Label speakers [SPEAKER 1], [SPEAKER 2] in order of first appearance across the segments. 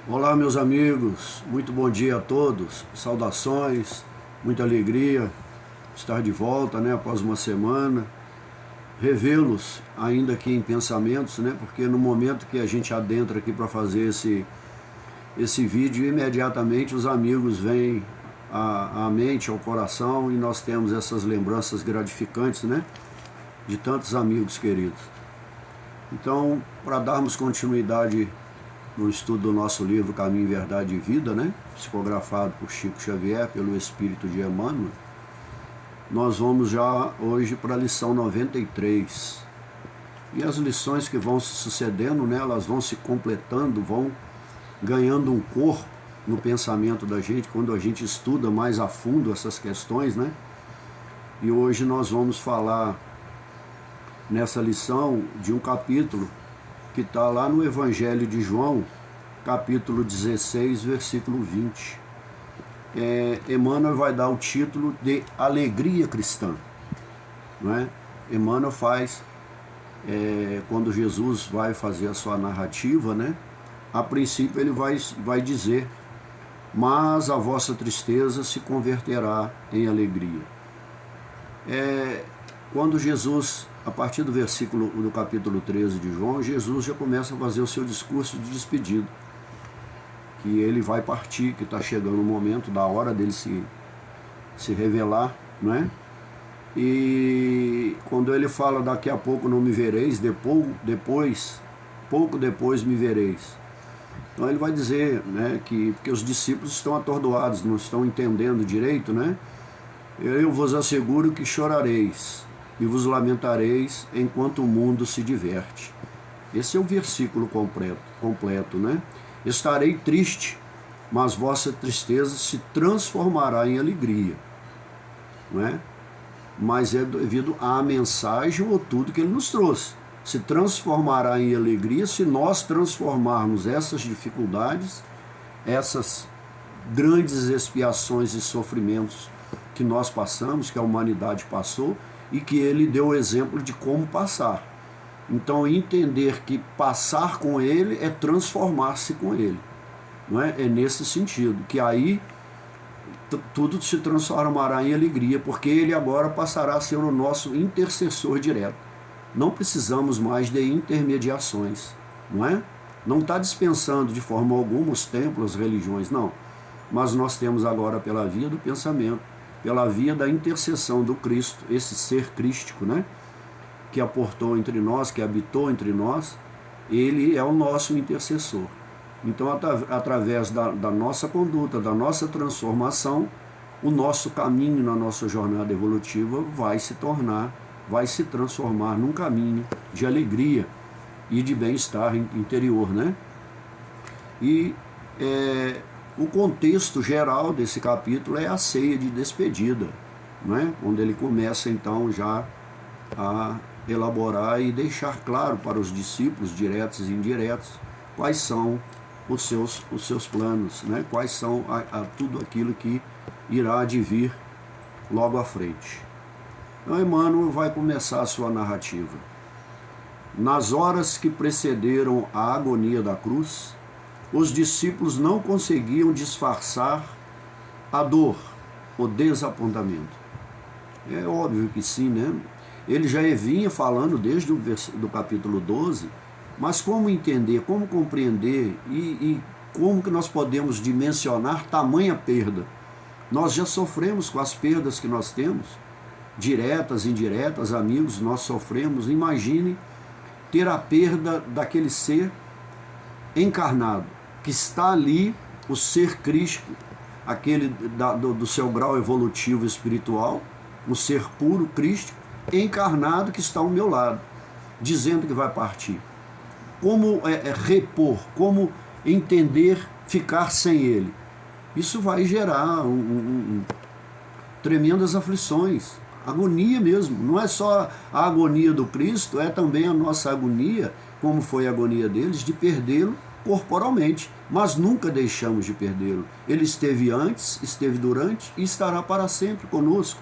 [SPEAKER 1] Olá, meus amigos, muito bom dia a todos, saudações, muita alegria estar de volta, após uma semana, revê-los ainda aqui em pensamentos, porque no momento que a gente adentra aqui para fazer esse vídeo, imediatamente os amigos vêm à mente, ao coração, e nós temos essas lembranças gratificantes, de tantos amigos queridos. Então, para darmos continuidade no estudo do nosso livro Caminho, Verdade e Vida, psicografado por Chico Xavier, pelo Espírito de Emmanuel, nós vamos já hoje para a lição 93. E as lições que vão se sucedendo, elas vão se completando, vão ganhando um corpo no pensamento da gente, quando a gente estuda mais a fundo essas questões, E hoje nós vamos falar nessa lição de um capítulo que está lá no Evangelho de João, capítulo 16, versículo 20. Emmanuel vai dar o título de Alegria Cristã. Emmanuel faz, quando Jesus vai fazer a sua narrativa, a princípio ele vai dizer: mas a vossa tristeza se converterá em alegria. Quando Jesus, a partir do capítulo 13 de João, Jesus já começa a fazer o seu discurso de despedida, que ele vai partir, que está chegando o momento da hora dele se revelar, E quando ele fala: daqui a pouco não me vereis, pouco depois me vereis. Então ele vai dizer, porque os discípulos estão atordoados, não estão entendendo direito, Eu vos asseguro que chorareis e vos lamentareis enquanto o mundo se diverte. Esse é o versículo completo, Estarei triste, mas vossa tristeza se transformará em alegria, Mas é devido à mensagem ou tudo que ele nos trouxe. Se transformará em alegria se nós transformarmos essas dificuldades, essas grandes expiações e sofrimentos que nós passamos, que a humanidade passou, e que ele deu o exemplo de como passar. Então, entender que passar com ele é transformar-se com ele. É nesse sentido, que aí tudo se transformará em alegria, porque ele agora passará a ser o nosso intercessor direto. Não precisamos mais de intermediações, Não está dispensando de forma alguma os templos, as religiões, não. Mas nós temos agora, pela via do pensamento, pela via da intercessão do Cristo, esse ser crístico, que aportou entre nós, que habitou entre nós, ele é o nosso intercessor. Então, através da nossa conduta, da nossa transformação, o nosso caminho na nossa jornada evolutiva vai se transformar num caminho de alegria e de bem-estar interior, E o contexto geral desse capítulo é a ceia de despedida, onde ele começa então já a elaborar e deixar claro para os discípulos, diretos e indiretos, quais são os seus planos, quais são tudo aquilo que irá advir logo à frente. Então Emmanuel vai começar a sua narrativa. Nas horas que precederam a agonia da cruz, os discípulos não conseguiam disfarçar a dor, o desapontamento. É óbvio que sim, Ele já vinha falando desde do capítulo 12, mas como entender, como compreender e como que nós podemos dimensionar tamanha perda? Nós já sofremos com as perdas que nós temos, diretas, indiretas, amigos, nós sofremos. Imagine ter a perda daquele ser encarnado, que está ali, o ser crístico, aquele do seu grau evolutivo espiritual, o ser puro, crístico, encarnado, que está ao meu lado, dizendo que vai partir. Como repor, como entender ficar sem ele? Isso vai gerar tremendas aflições, agonia mesmo. Não é só a agonia do Cristo, é também a nossa agonia, como foi a agonia deles, de perdê-lo corporalmente, mas nunca deixamos de perdê-lo. Ele esteve antes, esteve durante e estará para sempre conosco,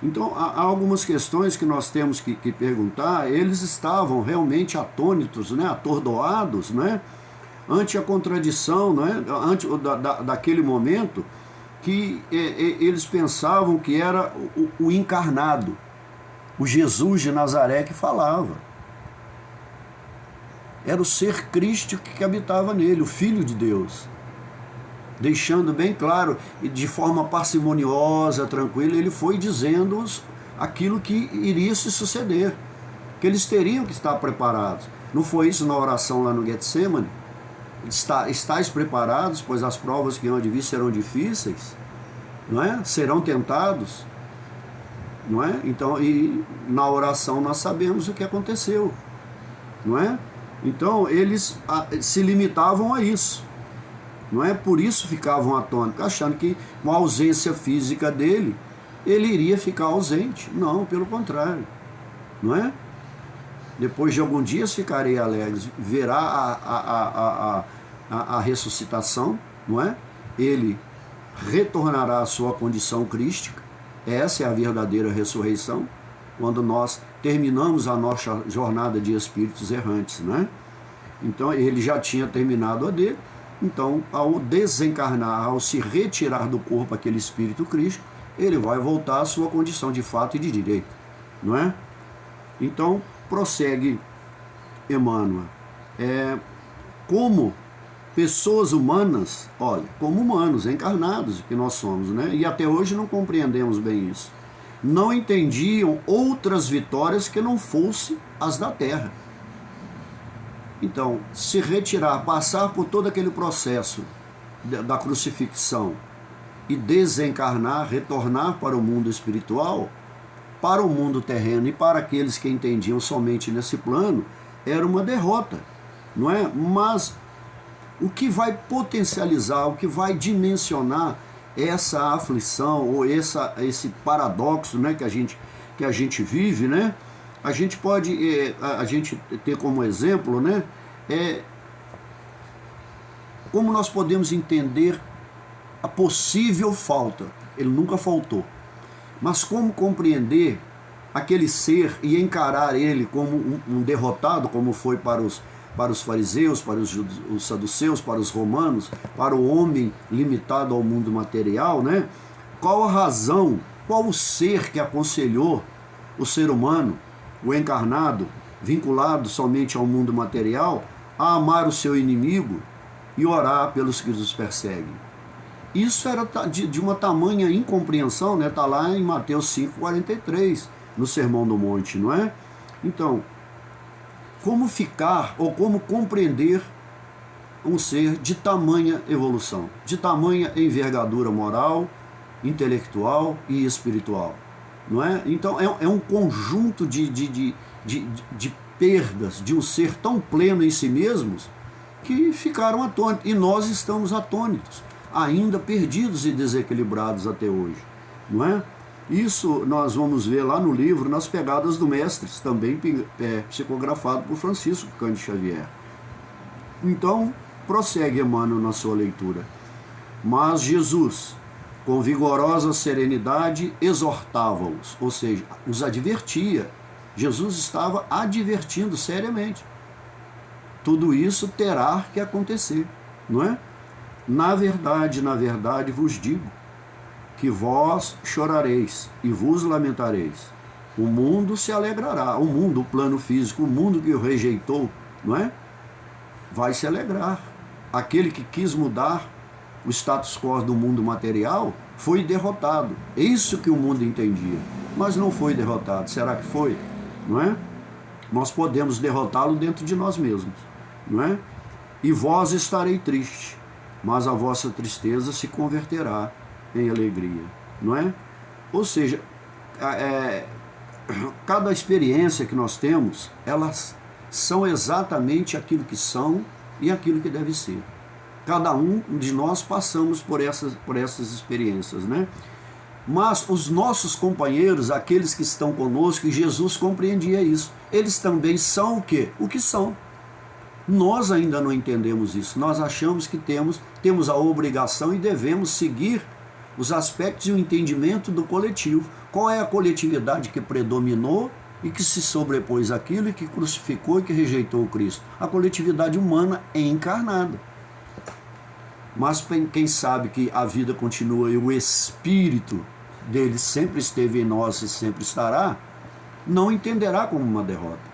[SPEAKER 1] Então, há algumas questões que nós temos que perguntar. Eles estavam realmente atônitos, atordoados, ante a contradição, não é? Ante daquele momento que eles pensavam que era o encarnado, o Jesus de Nazaré que falava. Era o ser crístico que habitava nele, o Filho de Deus. Deixando bem claro, e de forma parcimoniosa, tranquila, ele foi dizendo aquilo que iria se suceder, que eles teriam que estar preparados. Não foi isso na oração lá no Getsemane? Estais preparados, pois as provas que hão de vir serão difíceis, não é? Serão tentados, não é? Então, e na oração nós sabemos o que aconteceu, não é? Então eles se limitavam a isso, não é? Por isso ficavam atônitos, achando que com a ausência física dele, ele iria ficar ausente. Não, pelo contrário, não é? Depois de alguns dias ficarei alegres, verá a ressuscitação, não é? Ele retornará à sua condição crística. Essa é a verdadeira ressurreição, quando nós terminamos a nossa jornada de espíritos errantes, né? Então ele já tinha terminado a dele. Então, ao desencarnar, ao se retirar do corpo aquele espírito crístico, ele vai voltar à sua condição de fato e de direito, não é? Então prossegue Emmanuel, como pessoas humanas, olha, como humanos encarnados que nós somos, né? E até hoje não compreendemos bem isso. Não entendiam outras vitórias que não fossem as da terra. Então, se retirar, passar por todo aquele processo da crucifixão e desencarnar, retornar para o mundo espiritual, para o mundo terreno e para aqueles que entendiam somente nesse plano, era uma derrota, não é? Mas o que vai potencializar, o que vai dimensionar essa aflição ou esse paradoxo, né, que a gente vive, né? A gente pode a gente ter como exemplo, né, como nós podemos entender a possível falta. Ele nunca faltou, mas como compreender aquele ser e encarar ele como um derrotado, como foi para os fariseus, para os saduceus, para os romanos, para o homem limitado ao mundo material, né? Qual a razão, qual o ser que aconselhou o ser humano, o encarnado, vinculado somente ao mundo material, a amar o seu inimigo e orar pelos que os perseguem? Isso era de uma tamanha incompreensão, né? Está lá em Mateus 5,43, no Sermão do Monte, não é? Então, como ficar ou como compreender um ser de tamanha evolução, de tamanha envergadura moral, intelectual e espiritual, não é? Então é um conjunto de perdas de um ser tão pleno em si mesmos que ficaram atônitos, e nós estamos atônitos, ainda perdidos e desequilibrados até hoje, não é? Isso nós vamos ver lá no livro Nas Pegadas do Mestre, também psicografado por Francisco Cândido Xavier. Então, prossegue Emmanuel na sua leitura. Mas Jesus, com vigorosa serenidade, exortava-os, ou seja, os advertia. Jesus estava advertindo seriamente. Tudo isso terá que acontecer, não é? Na verdade vos digo, que vós chorareis e vos lamentareis. O mundo se alegrará, o mundo, o plano físico, o mundo que o rejeitou, não é? Vai se alegrar. Aquele que quis mudar o status quo do mundo material foi derrotado. É isso que o mundo entendia, mas não foi derrotado. Será que foi? Não é? Nós podemos derrotá-lo dentro de nós mesmos, não é? E vós estarei triste, mas a vossa tristeza se converterá em alegria, não é? Ou seja, cada experiência que nós temos, elas são exatamente aquilo que são e aquilo que deve ser. Cada um de nós passamos por essas experiências, né? Mas os nossos companheiros, aqueles que estão conosco, e Jesus compreendia isso, eles também são o quê? O que são. Nós ainda não entendemos isso. Nós achamos que temos a obrigação e devemos seguir os aspectos e o entendimento do coletivo. Qual é a coletividade que predominou e que se sobrepôs àquilo e que crucificou e que rejeitou o Cristo. A coletividade humana é encarnada. Mas quem sabe que a vida continua e o Espírito dele sempre esteve em nós e sempre estará, não entenderá como uma derrota.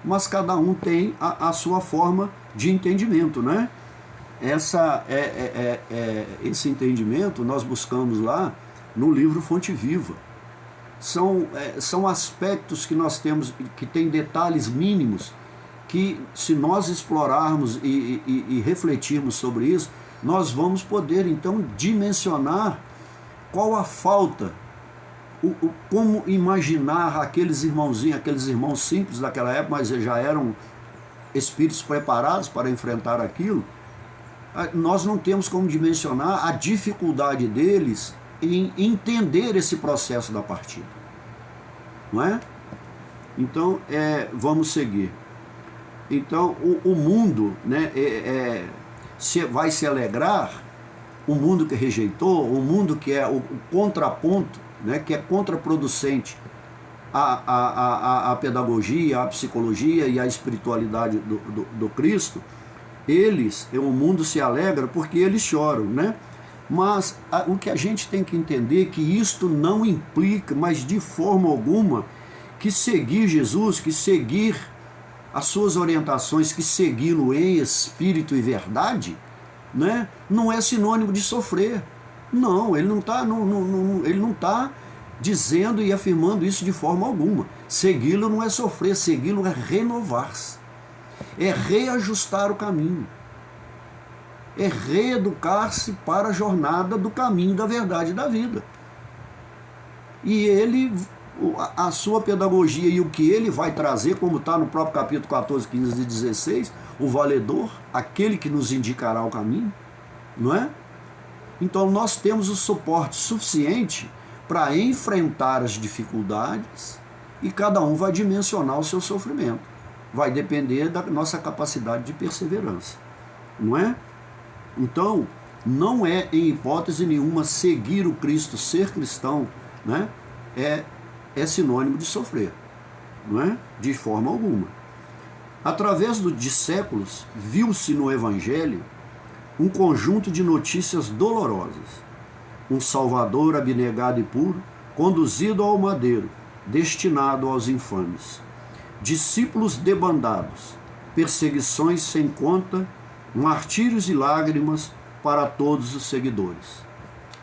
[SPEAKER 1] Mas cada um tem a sua forma de entendimento, né? Esse entendimento nós buscamos lá no livro Fonte Viva. São aspectos que nós temos, que tem detalhes mínimos, que se nós explorarmos e refletirmos sobre isso, nós vamos poder então dimensionar qual a falta, como imaginar aqueles irmãos simples daquela época, mas já eram espíritos preparados para enfrentar aquilo. Nós não temos como dimensionar a dificuldade deles em entender esse processo da partida, não é? Então, vamos seguir. Então, o mundo, né, vai se alegrar, o mundo que rejeitou, o mundo que é o contraponto, né, que é contraproducente à pedagogia, à psicologia e à espiritualidade do Cristo, o mundo se alegra porque eles choram, né? Mas o que a gente tem que entender é que isto não implica, mas de forma alguma, que seguir Jesus, que seguir as suas orientações, que segui-lo em espírito e verdade, né, não é sinônimo de sofrer. Não, ele não está dizendo e afirmando isso de forma alguma. Segui-lo não é sofrer, segui-lo é renovar-se, é reajustar o caminho, é reeducar-se para a jornada do caminho da verdade e da vida. E a sua pedagogia e o que ele vai trazer, como está no próprio capítulo 14, 15 e 16, o valedor, aquele que nos indicará o caminho, não é? Então nós temos o suporte suficiente para enfrentar as dificuldades e cada um vai dimensionar o seu sofrimento. Vai depender da nossa capacidade de perseverança, não é? Então, não é em hipótese nenhuma seguir o Cristo, ser cristão, né? É sinônimo de sofrer, não é? De forma alguma. Através de séculos, viu-se no Evangelho um conjunto de notícias dolorosas. Um Salvador abnegado e puro, conduzido ao madeiro, destinado aos infames. Discípulos debandados, perseguições sem conta, martírios e lágrimas para todos os seguidores.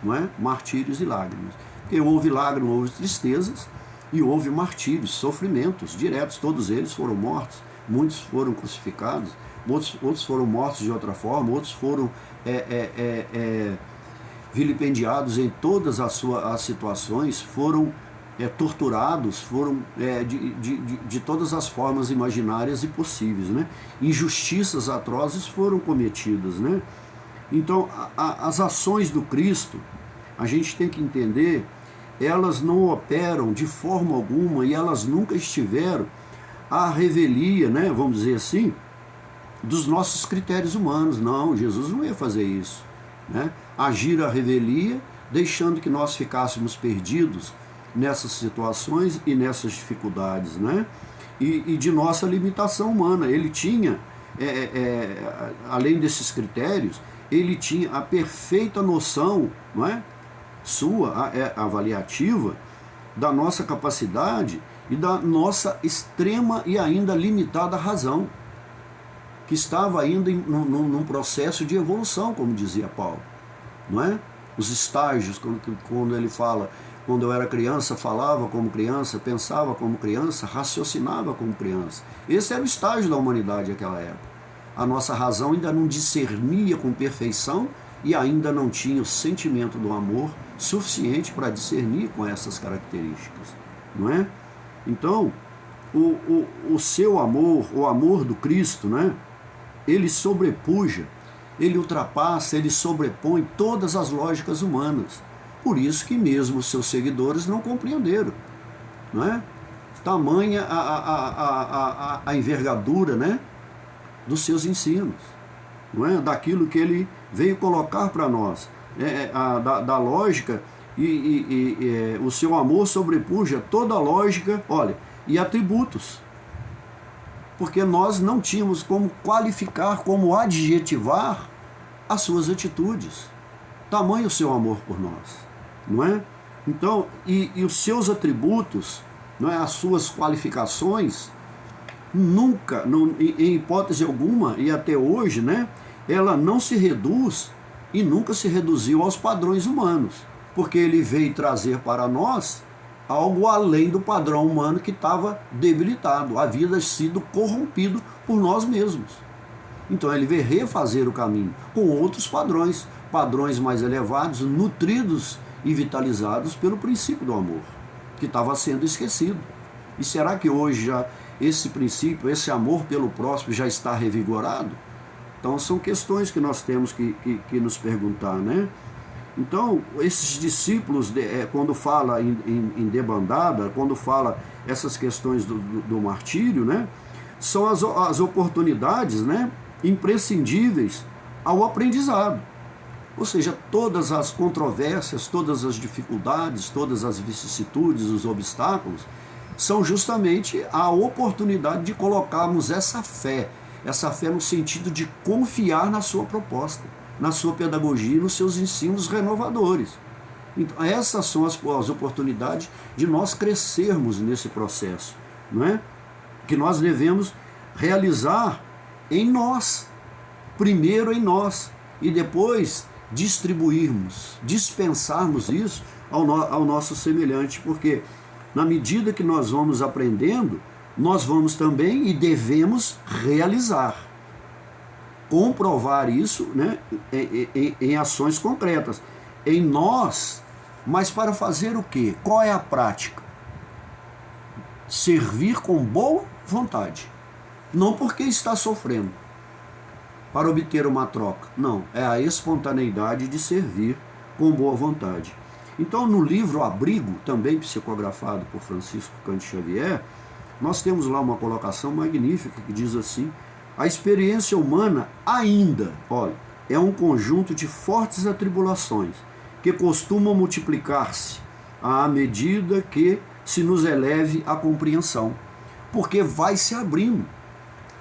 [SPEAKER 1] Não é? Martírios e lágrimas. Porque houve lágrimas, houve tristezas e houve martírios, sofrimentos diretos. Todos eles foram mortos, muitos foram crucificados, outros foram mortos de outra forma, outros foram vilipendiados em todas as situações, foram torturados, foram de todas as formas imaginárias e possíveis, né? Injustiças atrozes foram cometidas, né? Então, as ações do Cristo, a gente tem que entender, elas não operam de forma alguma e elas nunca estiveram à revelia, né, vamos dizer assim, dos nossos critérios humanos. Não, Jesus não ia fazer isso, né? Agir à revelia, deixando que nós ficássemos perdidos nessas situações e nessas dificuldades, né? E de nossa limitação humana. Ele tinha, além desses critérios, ele tinha a perfeita noção, não é? Sua, avaliativa, da nossa capacidade e da nossa extrema e ainda limitada razão, que estava ainda num processo de evolução, como dizia Paulo, não é? Os estágios, quando ele fala, quando eu era criança, falava como criança, pensava como criança, raciocinava como criança. Esse era o estágio da humanidade naquela época. A nossa razão ainda não discernia com perfeição e ainda não tinha o sentimento do amor suficiente para discernir com essas características, não é? Então, o seu amor, o amor do Cristo, né? Ele sobrepuja, ele ultrapassa, ele sobrepõe todas as lógicas humanas. Por isso que mesmo os seus seguidores não compreenderam, não é? Tamanha a envergadura, né, dos seus ensinos, não é? Daquilo que ele veio colocar para nós, da lógica, o seu amor sobrepuja toda a lógica. Olha, e atributos. Porque nós não tínhamos como qualificar, como adjetivar as suas atitudes. Tamanho o seu amor por nós, não é? Então, e os seus atributos, não é? As suas qualificações, nunca, em hipótese alguma, e até hoje, né? Ela não se reduz e nunca se reduziu aos padrões humanos, porque ele veio trazer para nós algo além do padrão humano que estava debilitado, havia sido corrompido por nós mesmos. Então ele veio refazer o caminho com outros padrões, padrões mais elevados, nutridos e vitalizados pelo princípio do amor, que estava sendo esquecido. E será que hoje já esse princípio, esse amor pelo próximo já está revigorado? Então são questões que nós temos que nos perguntar, né? Então, esses discípulos, quando fala em debandada, quando fala essas questões do martírio, né, são as oportunidades, né, imprescindíveis ao aprendizado. Ou seja, todas as controvérsias, todas as dificuldades, todas as vicissitudes, os obstáculos, são justamente a oportunidade de colocarmos essa fé no sentido de confiar na sua proposta, na sua pedagogia e nos seus ensinos renovadores. Então, essas são as oportunidades de nós crescermos nesse processo, não é? Que nós devemos realizar em nós, primeiro em nós, e depois distribuirmos, dispensarmos isso ao nosso semelhante, porque na medida que nós vamos aprendendo, nós vamos também e devemos realizar, comprovar isso, né, em ações concretas, em nós, mas para fazer o quê? Qual é a prática? Servir com boa vontade, não porque está sofrendo, para obter uma troca, não, é a espontaneidade de servir com boa vontade. Então, no livro Abrigo, também psicografado por Francisco Cândido Xavier, nós temos lá uma colocação magnífica que diz assim: a experiência humana ainda, olha, é um conjunto de fortes atribulações que costumam multiplicar-se à medida que se nos eleve a compreensão, porque vai se abrindo.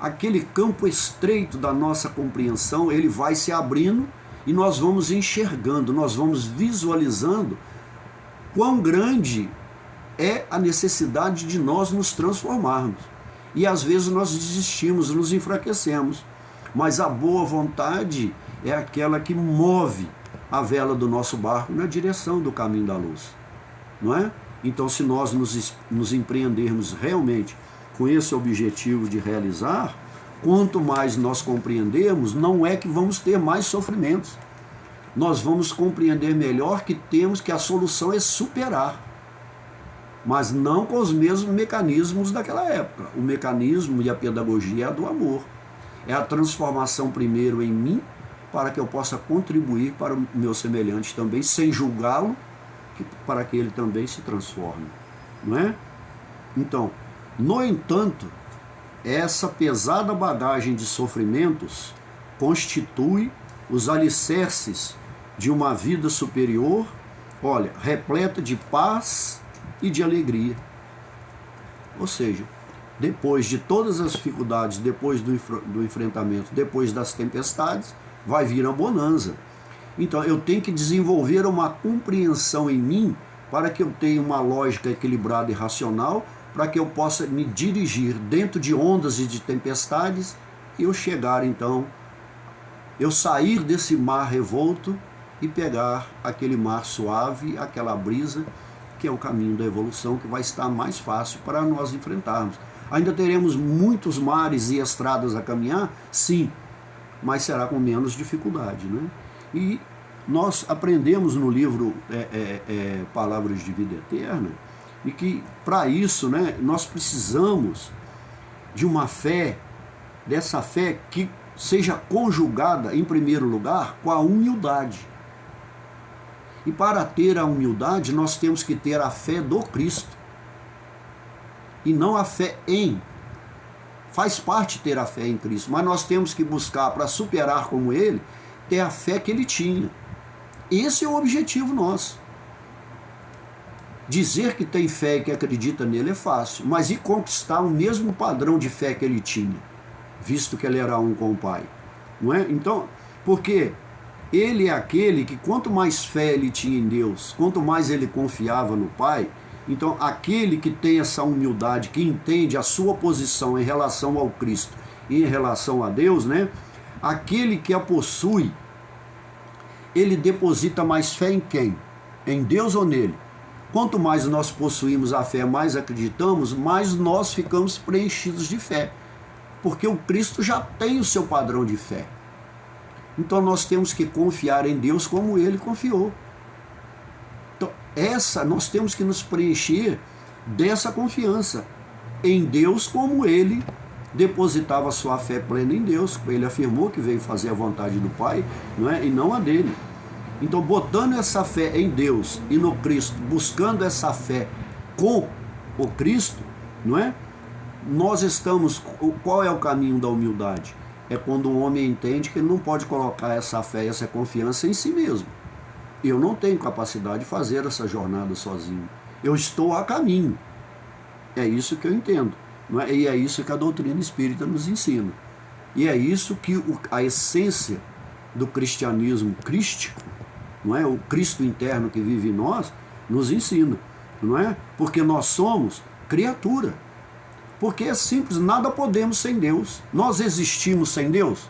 [SPEAKER 1] Aquele campo estreito da nossa compreensão, ele vai se abrindo e nós vamos enxergando, nós vamos visualizando quão grande é a necessidade de nós nos transformarmos. E às vezes nós desistimos, nos enfraquecemos, mas a boa vontade é aquela que move a vela do nosso barco na direção do caminho da luz, não é? Então, se nós nos empreendermos realmente com esse objetivo de realizar, quanto mais nós compreendermos, não é que vamos ter mais sofrimentos, nós vamos compreender melhor que a solução é superar, mas não com os mesmos mecanismos daquela época. O mecanismo e a pedagogia é a do amor, é a transformação primeiro em mim, para que eu possa contribuir para o meu semelhante também, sem julgá-lo, para que ele também se transforme, não é? Então, no entanto, essa pesada bagagem de sofrimentos constitui os alicerces de uma vida superior, olha, repleta de paz e de alegria. Ou seja, depois de todas as dificuldades, depois do enfrentamento, depois das tempestades, vai vir a bonança. Então eu tenho que desenvolver uma compreensão em mim para que eu tenha uma lógica equilibrada e racional, para que eu possa me dirigir dentro de ondas e de tempestades e eu chegar então, eu sair desse mar revolto e pegar aquele mar suave, aquela brisa, que é o caminho da evolução, que vai estar mais fácil para nós enfrentarmos. Ainda teremos muitos mares e estradas a caminhar? Sim, mas será com menos dificuldade, né? E nós aprendemos no livro Palavras de Vida Eterna, e que para isso, né, nós precisamos de uma fé, dessa fé que seja conjugada, em primeiro lugar, com a humildade. E para ter a humildade, nós temos que ter a fé do Cristo, e não a fé em. Faz parte ter a fé em Cristo, mas nós temos que buscar, para superar como Ele, ter a fé que Ele tinha. Esse é o objetivo nosso. Dizer que tem fé e que acredita nele é fácil, mas e conquistar o mesmo padrão de fé que ele tinha, visto que ele era um com o Pai? Não é? Então, porque ele é aquele que quanto mais fé ele tinha em Deus, quanto mais ele confiava no Pai, então aquele que tem essa humildade, que entende a sua posição em relação ao Cristo e em relação a Deus, né? Aquele que a possui, ele deposita mais fé em quem? Em Deus ou nele? Quanto mais nós possuímos a fé, mais acreditamos, mais nós ficamos preenchidos de fé. Porque o Cristo já tem o seu padrão de fé. Então nós temos que confiar em Deus como ele confiou. Então nós temos que nos preencher dessa confiança em Deus como ele depositava sua fé plena em Deus. Ele afirmou que veio fazer a vontade do Pai, não é? E não a dele. Então, botando essa fé em Deus e no Cristo, buscando essa fé com o Cristo, não é? Nós estamos... Qual é o caminho da humildade? É quando um homem entende que ele não pode colocar essa fé e essa confiança em si mesmo. Eu não tenho capacidade de fazer essa jornada sozinho. Eu estou a caminho. É isso que eu entendo. Não é? E é isso que a doutrina espírita nos ensina. E é isso que a essência do cristianismo crístico, não é? O Cristo interno que vive em nós, nos ensina, não é? Porque nós somos criatura. Porque é simples, nada podemos sem Deus. Nós existimos sem Deus.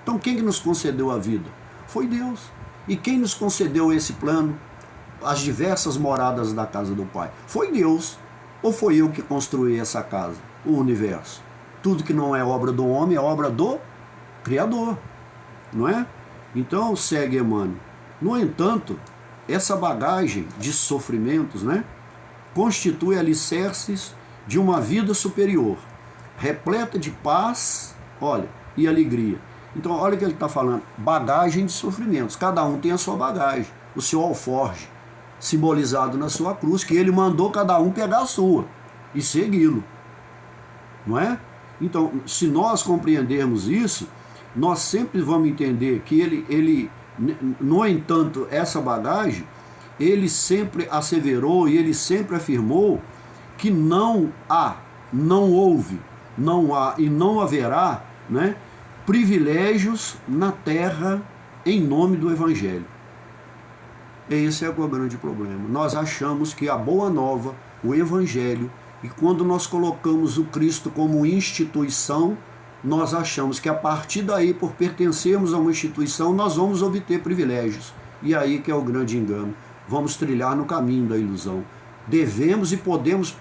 [SPEAKER 1] Então quem que nos concedeu a vida? Foi Deus. E quem nos concedeu esse plano, as diversas moradas da casa do Pai? Foi Deus. Ou foi eu que construí essa casa, o universo? Tudo que não é obra do homem é obra do Criador, não é? Então segue Emmanuel. No entanto, essa bagagem de sofrimentos, né, constitui alicerces de uma vida superior, repleta de paz, olha, e alegria. Então, olha o que ele está falando, bagagem de sofrimentos. Cada um tem a sua bagagem, o seu alforje, simbolizado na sua cruz, que ele mandou cada um pegar a sua e segui-lo, não é? Então, se nós compreendermos isso, nós sempre vamos entender que ele no entanto, essa bagagem, ele sempre asseverou e ele sempre afirmou que não há, não houve, não há e não haverá, né, privilégios na terra em nome do Evangelho. Esse é o grande problema. Nós achamos que a boa nova, o Evangelho, e quando nós colocamos o Cristo como instituição, nós achamos que a partir daí, por pertencermos a uma instituição, nós vamos obter privilégios. E aí que é o grande engano. Vamos trilhar no caminho da ilusão. Devemos e podemos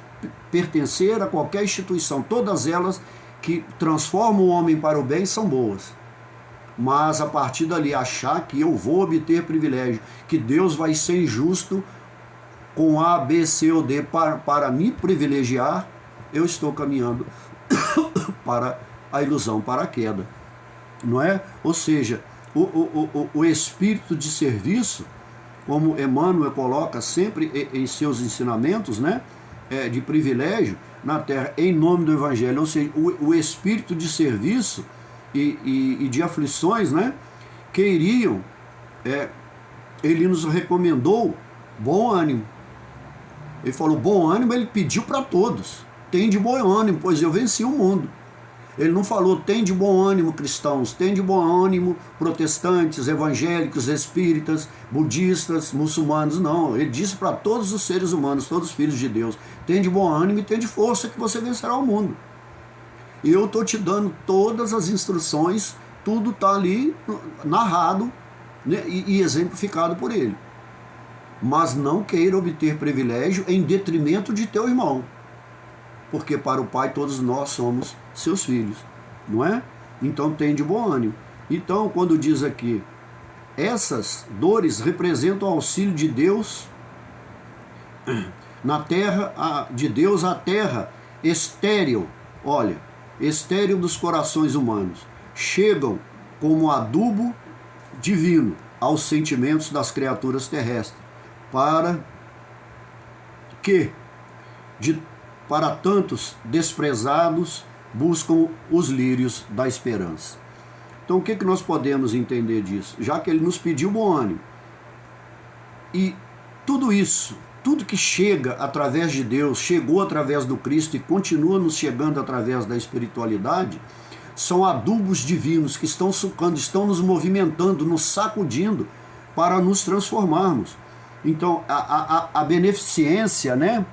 [SPEAKER 1] pertencer a qualquer instituição. Todas elas que transformam o homem para o bem são boas. Mas a partir dali achar que eu vou obter privilégio, que Deus vai ser injusto com A, B, C ou D para me privilegiar, eu estou caminhando para a ilusão, para a queda, não é? Ou seja, o espírito de serviço, como Emmanuel coloca sempre em seus ensinamentos, né, de privilégio na terra, em nome do Evangelho, ou seja, o espírito de serviço e de aflições, né, que iriam, ele nos recomendou bom ânimo. Ele falou bom ânimo, ele pediu para todos, tem de bom ânimo, pois eu venci o mundo. Ele não falou, tem de bom ânimo cristãos, tem de bom ânimo protestantes, evangélicos, espíritas, budistas, muçulmanos, não. Ele disse para todos os seres humanos, todos os filhos de Deus, tem de bom ânimo e tem de força que você vencerá o mundo. E eu estou te dando todas as instruções, tudo está ali narrado, né, e exemplificado por ele. Mas não queira obter privilégio em detrimento de teu irmão. Porque para o Pai todos nós somos seus filhos, não é? Então tem de bom ânimo. Então quando diz aqui, essas dores representam o auxílio de Deus na terra, de Deus à terra estéril, olha, estéril dos corações humanos, chegam como adubo divino aos sentimentos das criaturas terrestres, para que para tantos desprezados buscam os lírios da esperança. Então o que nós podemos entender disso? Já que ele nos pediu bom ânimo, e tudo isso tudo que chega através de Deus, chegou através do Cristo e continua nos chegando através da espiritualidade, são adubos divinos que estão sucando, estão nos movimentando, nos sacudindo para nos transformarmos. Então, a beneficência, né,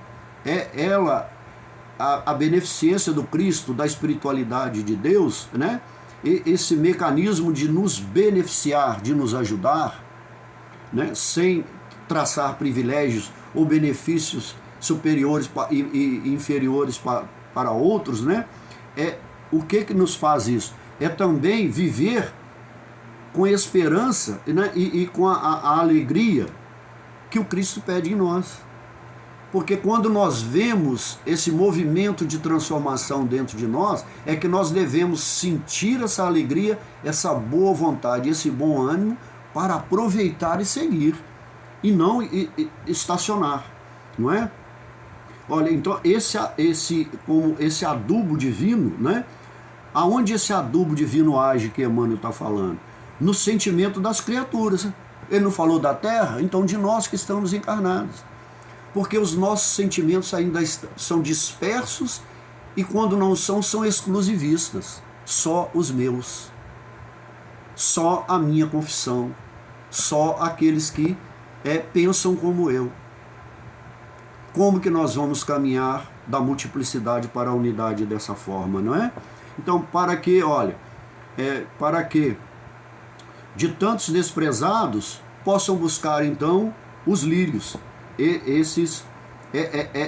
[SPEAKER 1] a beneficência do Cristo, da espiritualidade de Deus, né, esse mecanismo de nos beneficiar, de nos ajudar, né, sem traçar privilégios ou benefícios superiores e inferiores para outros, né, o que nos faz isso? É também viver com esperança, né, e com a alegria que o Cristo pede em nós. Porque quando nós vemos esse movimento de transformação dentro de nós, é que nós devemos sentir essa alegria, essa boa vontade, esse bom ânimo para aproveitar e seguir, e não estacionar, não é? Olha, então esse adubo divino, né? Aonde esse adubo divino age, que Emmanuel está falando? No sentimento das criaturas. Ele não falou da terra? Então de nós que estamos encarnados. Porque os nossos sentimentos ainda são dispersos e quando não são exclusivistas. Só os meus. Só a minha confissão. Só aqueles que pensam como eu. Como que nós vamos caminhar da multiplicidade para a unidade dessa forma, não é? Então, para que de tantos desprezados possam buscar então os lírios,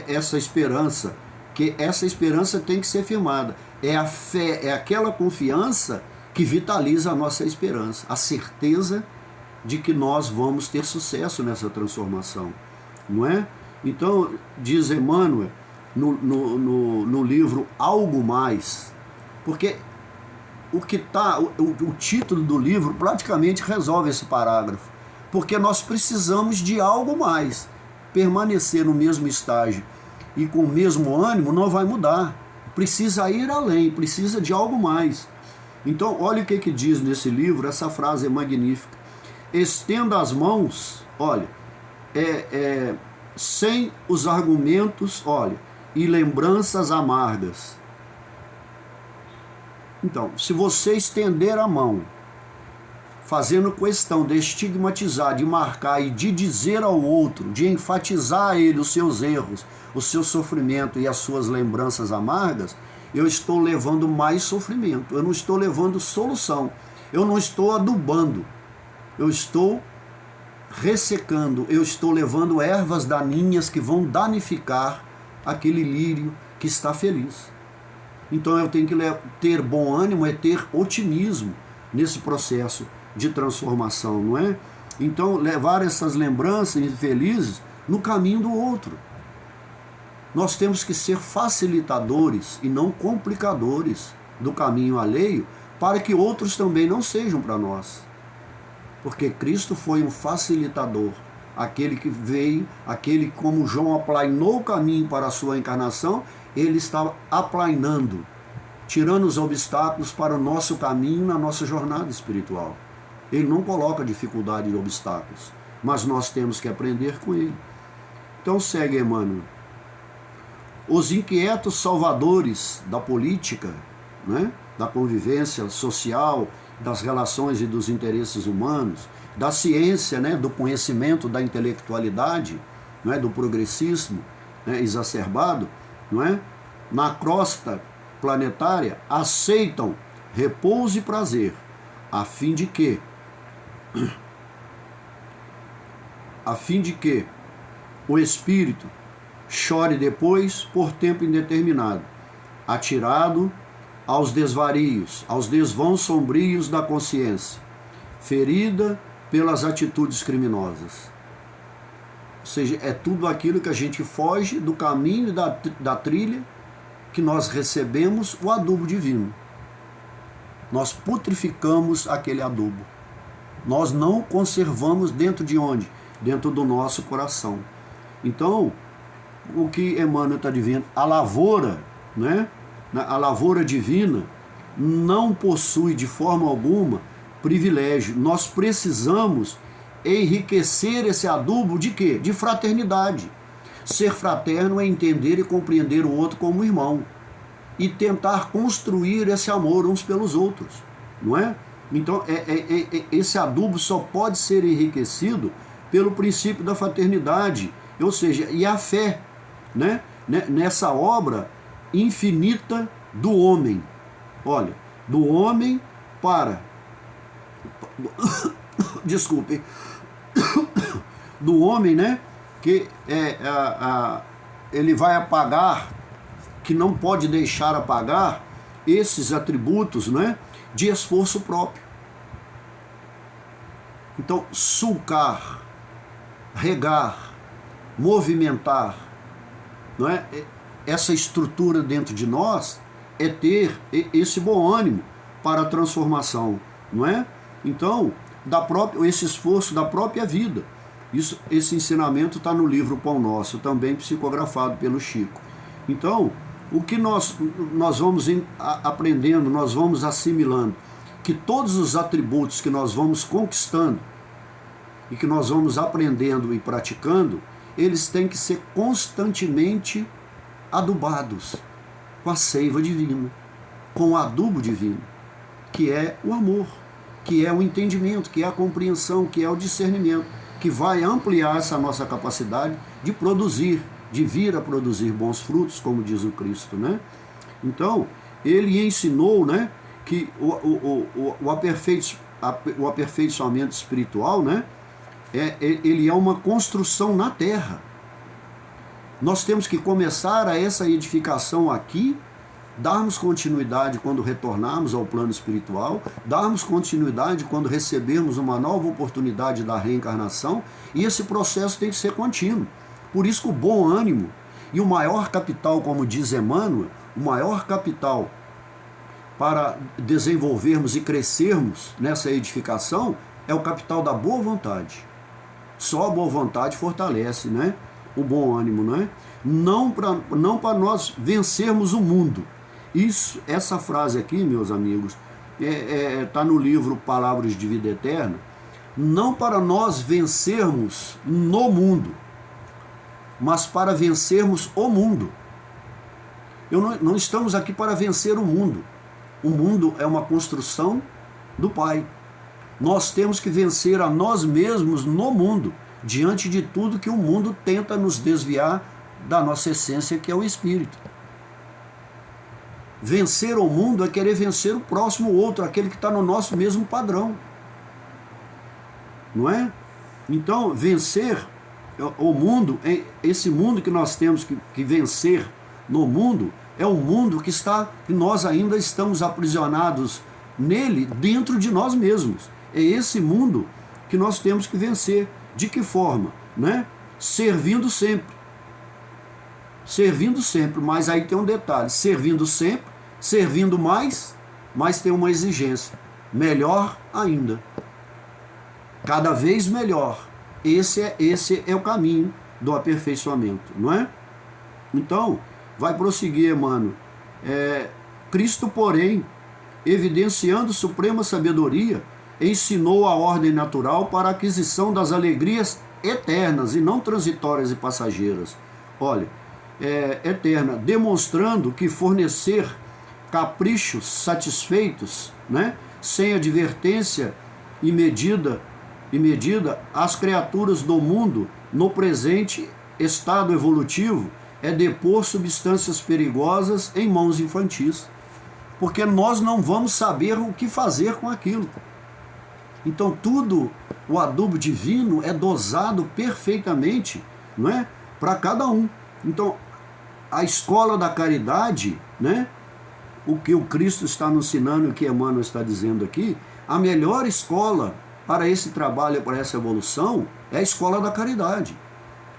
[SPEAKER 1] essa esperança, que essa esperança tem que ser firmada. É a fé, é aquela confiança que vitaliza a nossa esperança, a certeza de que nós vamos ter sucesso nessa transformação, não é? Então, diz Emmanuel no livro Algo Mais, porque o título do livro praticamente resolve esse parágrafo, porque nós precisamos de algo mais. Permanecer no mesmo estágio e com o mesmo ânimo não vai mudar, precisa ir além, precisa de algo mais. Então olha o que diz nesse livro, essa frase é magnífica: estenda as mãos, olha, sem os argumentos, olha, e lembranças amargas. Então, se você estender a mão, fazendo questão de estigmatizar, de marcar e de dizer ao outro, de enfatizar a ele os seus erros, o seu sofrimento e as suas lembranças amargas, eu estou levando mais sofrimento, eu não estou levando solução, eu não estou adubando, eu estou ressecando, eu estou levando ervas daninhas que vão danificar aquele lírio que está feliz. Então eu tenho que ter bom ânimo, é ter otimismo nesse processo de transformação, não é? Então levar essas lembranças infelizes no caminho do outro. Nós temos que ser facilitadores e não complicadores do caminho alheio, para que outros também não sejam para nós. Porque Cristo foi um facilitador, aquele que veio, aquele como João aplainou o caminho para a sua encarnação, ele estava aplainando, tirando os obstáculos para o nosso caminho na nossa jornada espiritual. Ele não coloca dificuldade e obstáculos, mas nós temos que aprender com ele. Então segue Emmanuel. Os inquietos salvadores da política, né, da convivência social, das relações e dos interesses humanos, da ciência, né, do conhecimento, da intelectualidade, né, do progressismo, né, exacerbado, não é? Na crosta planetária, aceitam repouso e prazer, a fim de que o espírito chore depois por tempo indeterminado, atirado aos desvarios, aos desvãos sombrios da consciência, ferida pelas atitudes criminosas. Ou seja, é tudo aquilo que a gente foge do caminho da trilha, que nós recebemos o adubo divino. Nós putrificamos aquele adubo. Nós não conservamos dentro de onde? Dentro do nosso coração. Então, o que Emmanuel está dizendo, a lavoura, né? A lavoura divina não possui de forma alguma privilégio. Nós precisamos enriquecer esse adubo de quê? De fraternidade. Ser fraterno é entender e compreender o outro como irmão e tentar construir esse amor uns pelos outros, não é? Então, esse adubo só pode ser enriquecido pelo princípio da fraternidade, ou seja, e a fé, né? Nessa obra infinita do homem. Olha, do homem para... Desculpe. Do homem, né? Que ele vai apagar, que não pode deixar apagar esses atributos, né, de esforço próprio. Então, sulcar, regar, movimentar, não é? Essa estrutura dentro de nós é ter esse bom ânimo para a transformação, não é? Então, esse esforço da própria vida. Esse ensinamento está no livro Pão Nosso, também psicografado pelo Chico. Então, o que nós vamos aprendendo, nós vamos assimilando, que todos os atributos que nós vamos conquistando e que nós vamos aprendendo e praticando, eles têm que ser constantemente adubados com a seiva divina, com o adubo divino, que é o amor, que é o entendimento, que é a compreensão, que é o discernimento, que vai ampliar essa nossa capacidade de produzir, de vir a produzir bons frutos, como diz o Cristo, né? Então, ele ensinou, né, que o aperfeiçoamento espiritual, né, ele é uma construção na terra. Nós temos que começar a essa edificação aqui, darmos continuidade quando retornarmos ao plano espiritual, darmos continuidade quando recebermos uma nova oportunidade da reencarnação, e esse processo tem que ser contínuo. Por isso que o bom ânimo e o maior capital, como diz Emmanuel, o maior capital para desenvolvermos e crescermos nessa edificação é o capital da boa vontade. Só a boa vontade fortalece, né, o bom ânimo, né? Não para nós vencermos o mundo. Essa frase aqui, meus amigos, está no livro Palavras de Vida Eterna. Não para nós vencermos no mundo, mas para vencermos o mundo. Não estamos aqui para vencer o mundo. O mundo é uma construção do Pai. Nós temos que vencer a nós mesmos no mundo, diante de tudo que o mundo tenta nos desviar da nossa essência, que é o Espírito. Vencer o mundo é querer vencer o próximo, o outro, aquele que está no nosso mesmo padrão. Não é? Então, vencer o mundo, esse mundo que nós temos que vencer no mundo, é um mundo que nós ainda estamos aprisionados nele, dentro de nós mesmos. É esse mundo que nós temos que vencer. De que forma? Né? Servindo sempre. Servindo sempre, mas aí tem um detalhe. Servindo sempre, servindo mais, mas tem uma exigência. Melhor ainda. Cada vez melhor. Esse é o caminho do aperfeiçoamento, não é? Então, vai prosseguir, Emmanuel. Cristo, porém, evidenciando suprema sabedoria, ensinou a ordem natural para a aquisição das alegrias eternas e não transitórias e passageiras. Olha, eterna, demonstrando que fornecer caprichos satisfeitos, né, sem advertência e medida às criaturas do mundo no presente estado evolutivo é depor substâncias perigosas em mãos infantis, porque nós não vamos saber o que fazer com aquilo. Então tudo, o adubo divino é dosado perfeitamente, não é, para cada um. Então a escola da caridade, né, o que o Cristo está nos ensinando e o que Emmanuel está dizendo aqui, a melhor escola para esse trabalho, para essa evolução, é a escola da caridade,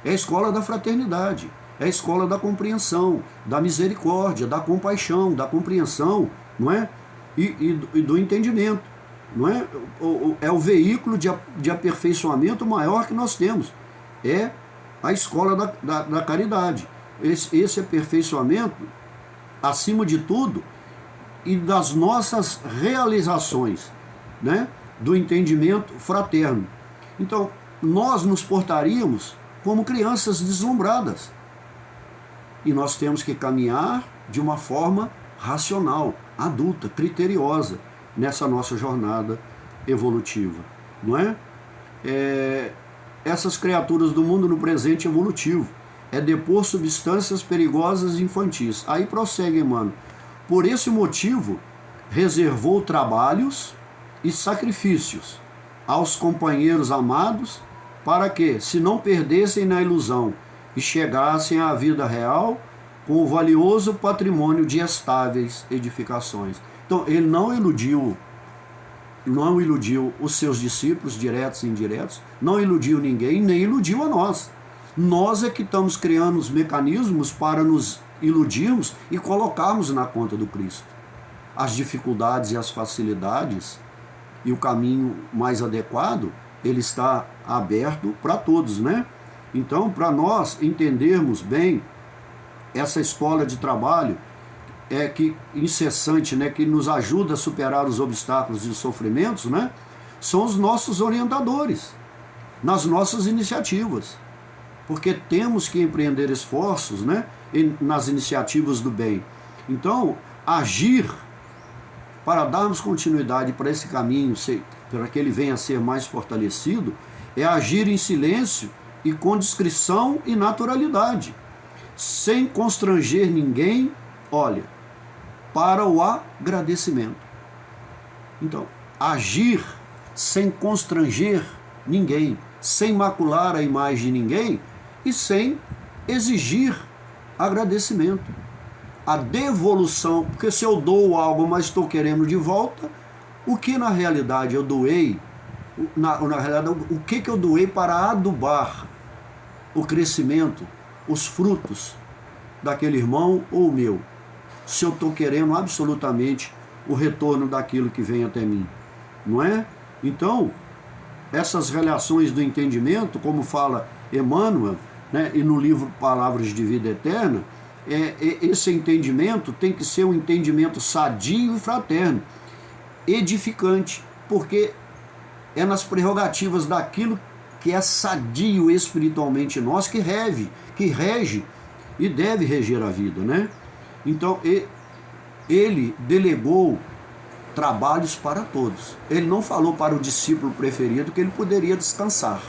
[SPEAKER 1] é a escola da fraternidade, é a escola da compreensão, da misericórdia, da compaixão, da compreensão, não é? E do entendimento. Não é? É o veículo de aperfeiçoamento maior que nós temos. É a escola da caridade. Esse aperfeiçoamento, acima de tudo, e das nossas realizações, né? Do entendimento fraterno. Então, nós nos portaríamos como crianças deslumbradas. E nós temos que caminhar de uma forma racional, adulta, criteriosa, nessa nossa jornada evolutiva, não é? Essas criaturas do mundo no presente evolutivo é depor substâncias perigosas e infantis. Aí prossegue, mano. Por esse motivo, reservou trabalhos e sacrifícios aos companheiros amados, para que, se não perdessem na ilusão e chegassem à vida real com o valioso patrimônio de estáveis edificações. Então, ele não iludiu os seus discípulos, diretos e indiretos, não iludiu ninguém, nem iludiu a nós. Nós é que estamos criando os mecanismos para nos iludirmos e colocarmos na conta do Cristo as dificuldades e as facilidades, e o caminho mais adequado, ele está aberto para todos, né? Então, para nós entendermos bem essa escola de trabalho que incessante, né, que nos ajuda a superar os obstáculos e os sofrimentos, né, são os nossos orientadores nas nossas iniciativas, porque temos que empreender esforços, né, nas iniciativas do bem. Então, agir para darmos continuidade para esse caminho, para que ele venha a ser mais fortalecido, é agir em silêncio e com discrição e naturalidade, sem constranger ninguém, olha, para o agradecimento. Então, agir sem constranger ninguém, sem macular a imagem de ninguém e sem exigir agradecimento. A devolução, porque se eu dou algo, mas estou querendo de volta, o que na realidade eu doei, na realidade, o que eu doei para adubar o crescimento, os frutos daquele irmão ou o meu, se eu estou querendo absolutamente o retorno daquilo que vem até mim, não é? Então, essas relações do entendimento, como fala Emmanuel, né, e no livro Palavras de Vida Eterna, esse entendimento tem que ser um entendimento sadio e fraterno, edificante, porque é nas prerrogativas daquilo que é sadio espiritualmente nós que rege e deve reger a vida, né? Então, ele delegou trabalhos para todos. Ele não falou para o discípulo preferido que ele poderia descansar.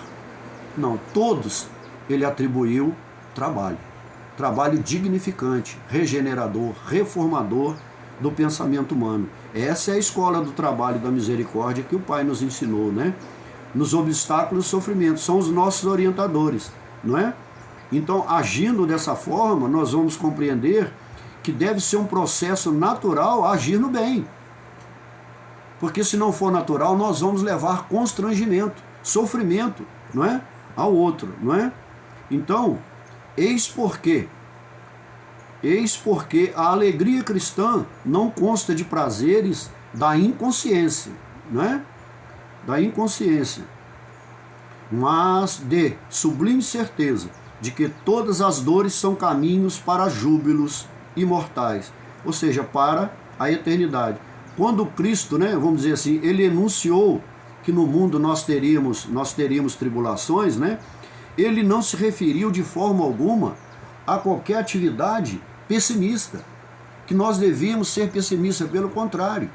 [SPEAKER 1] Não, todos ele atribuiu trabalho. Trabalho dignificante, regenerador, reformador do pensamento humano. Essa é a escola do trabalho da misericórdia que o Pai nos ensinou, né? Nos obstáculos e sofrimentos, são os nossos orientadores, não é? Então, agindo dessa forma, nós vamos compreender que deve ser um processo natural agir no bem. Porque se não for natural, nós vamos levar constrangimento, sofrimento, não é? Ao outro, não é? Então, eis porque a alegria cristã não consta de prazeres da inconsciência, não é? Da inconsciência, mas de sublime certeza de que todas as dores são caminhos para júbilos imortais, ou seja, para a eternidade. Quando Cristo, né, vamos dizer assim, ele enunciou que no mundo nós teríamos tribulações, né? Ele não se referiu de forma alguma a qualquer atividade pessimista, que nós devíamos ser pessimistas, pelo contrário.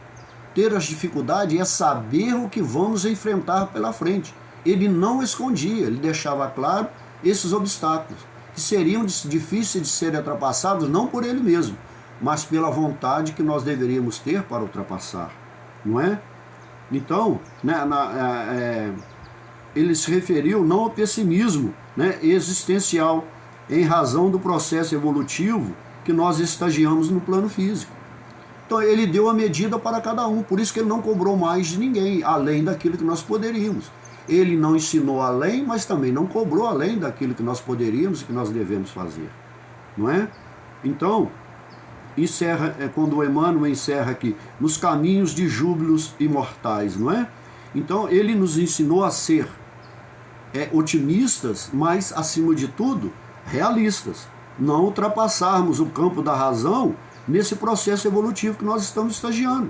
[SPEAKER 1] Ter as dificuldades é saber o que vamos enfrentar pela frente. Ele não escondia, ele deixava claro esses obstáculos, que seriam difíceis de serem ultrapassados, não por ele mesmo, mas pela vontade que nós deveríamos ter para ultrapassar, não é? Então, né, ele se referiu não ao pessimismo, né, existencial, em razão do processo evolutivo que nós estagiamos no plano físico. Então ele deu a medida para cada um, por isso que ele não cobrou mais de ninguém, além daquilo que nós poderíamos. Ele não ensinou além, mas também não cobrou além daquilo que nós poderíamos e que nós devemos fazer, não é? Então, quando o Emmanuel encerra aqui, nos caminhos de júbilos imortais, não é? Então ele nos ensinou a ser otimistas, mas acima de tudo, realistas. Não ultrapassarmos o campo da razão nesse processo evolutivo que nós estamos estagiando.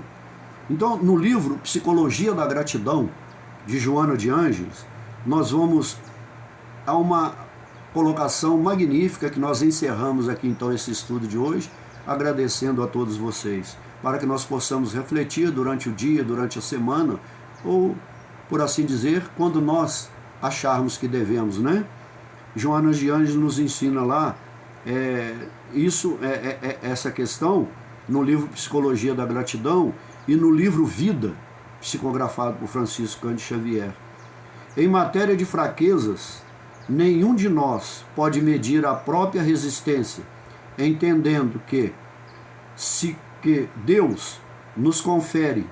[SPEAKER 1] Então, no livro Psicologia da Gratidão, de Joana de Ângeles, nós vamos a uma colocação magnífica que nós encerramos aqui então esse estudo de hoje, agradecendo a todos vocês, para que nós possamos refletir durante o dia, durante a semana, ou, por assim dizer, quando nós acharmos que devemos, né? Joana de Anjos nos ensina lá, essa questão, no livro Psicologia da Gratidão e no livro Vida, psicografado por Francisco Cândido Xavier. Em matéria de fraquezas, nenhum de nós pode medir a própria resistência, entendendo que Deus nos confere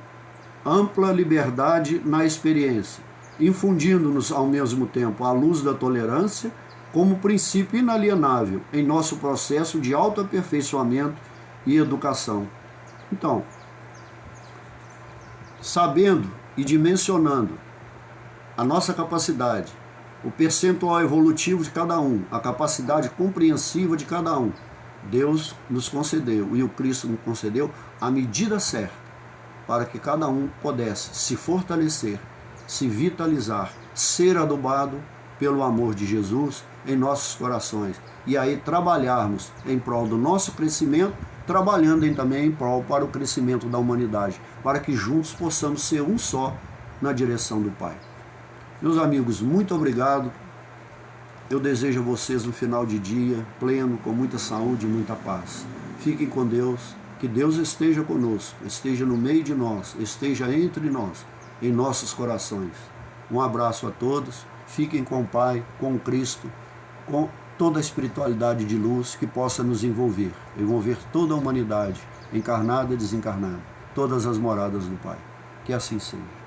[SPEAKER 1] ampla liberdade na experiência, infundindo-nos ao mesmo tempo a luz da tolerância como princípio inalienável em nosso processo de autoaperfeiçoamento e educação. Então, sabendo e dimensionando a nossa capacidade, o percentual evolutivo de cada um, a capacidade compreensiva de cada um, Deus nos concedeu e o Cristo nos concedeu a medida certa para que cada um pudesse se fortalecer, se vitalizar, ser adubado pelo amor de Jesus em nossos corações e aí trabalharmos em prol do nosso crescimento, trabalhando também em prol para o crescimento da humanidade, para que juntos possamos ser um só na direção do Pai. Meus amigos, muito obrigado. Eu desejo a vocês um final de dia pleno, com muita saúde e muita paz. Fiquem com Deus, que Deus esteja conosco, esteja no meio de nós, esteja entre nós, em nossos corações. Um abraço a todos, fiquem com o Pai, com o Cristo, com toda a espiritualidade de luz que possa nos envolver toda a humanidade, encarnada e desencarnada, todas as moradas do Pai. Que assim seja.